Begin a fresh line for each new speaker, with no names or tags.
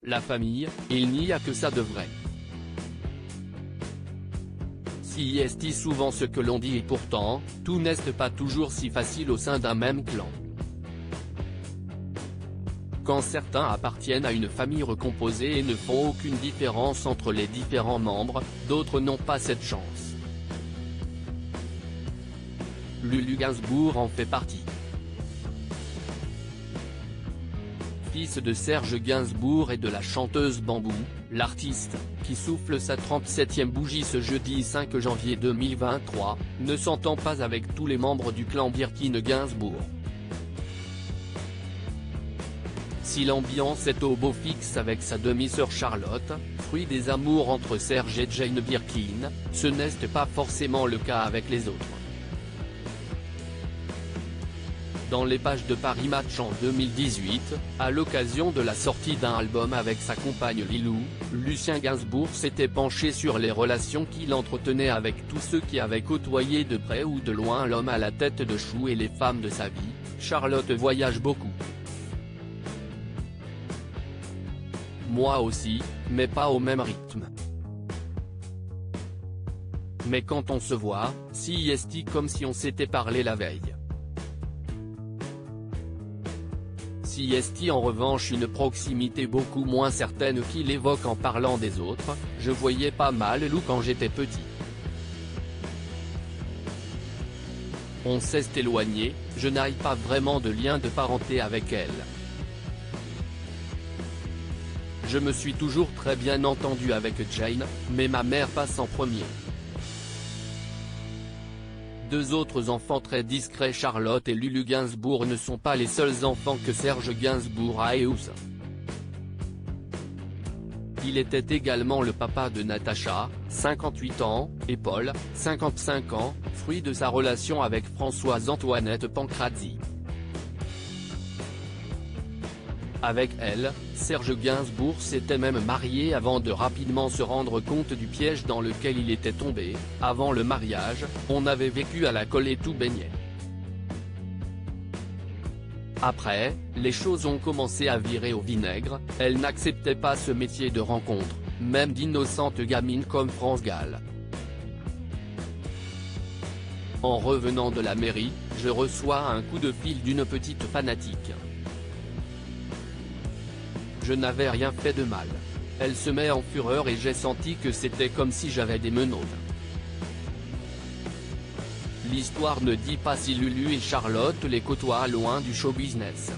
La famille, il n'y a que ça de vrai. Si est souvent ce que l'on dit et pourtant, tout n'est pas toujours si facile au sein d'un même clan. Quand certains appartiennent à une famille recomposée et ne font aucune différence entre les différents membres, d'autres n'ont pas cette chance. Lulu Gainsbourg en fait partie. Fils de Serge Gainsbourg et de la chanteuse Bambou, l'artiste, qui souffle sa 37e bougie ce jeudi 5 janvier 2023, ne s'entend pas avec tous les membres du clan Birkin-Gainsbourg. Si l'ambiance est au beau fixe avec sa demi-sœur Charlotte, fruit des amours entre Serge et Jane Birkin, ce n'est pas forcément le cas avec les autres. Dans les pages de Paris Match en 2018, à l'occasion de la sortie d'un album avec sa compagne Lilou, Lucien Gainsbourg s'était penché sur les relations qu'il entretenait avec tous ceux qui avaient côtoyé de près ou de loin l'homme à la tête de chou et les femmes de sa vie. Charlotte voyage beaucoup. Moi aussi, mais pas au même rythme. Mais quand on se voit, si est comme si on s'était parlé la veille. Si est en revanche une proximité beaucoup moins certaine qu'il évoque en parlant des autres, je voyais pas mal Lou quand j'étais petit. On s'est éloigné, je n'ai pas vraiment de lien de parenté avec elle. Je me suis toujours très bien entendu avec Jane, mais ma mère passe en premier. Deux autres enfants très discrets Charlotte et Lulu Gainsbourg ne sont pas les seuls enfants que Serge Gainsbourg a eu. Il était également le papa de Natacha, 58 ans, et Paul, 55 ans, fruit de sa relation avec Françoise-Antoinette Pancrazzi. Avec elle, Serge Gainsbourg s'était même marié avant de rapidement se rendre compte du piège dans lequel il était tombé. Avant le mariage, on avait vécu à la colle et tout baignait. Après, les choses ont commencé à virer au vinaigre, elle n'acceptait pas ce métier de rencontre, même d'innocentes gamines comme France Gall. En revenant de la mairie, je reçois un coup de fil d'une petite fanatique. Je n'avais rien fait de mal. Elle se met en fureur et j'ai senti que c'était comme si j'avais des menottes. L'histoire ne dit pas si Lulu et Charlotte les côtoient loin du show business.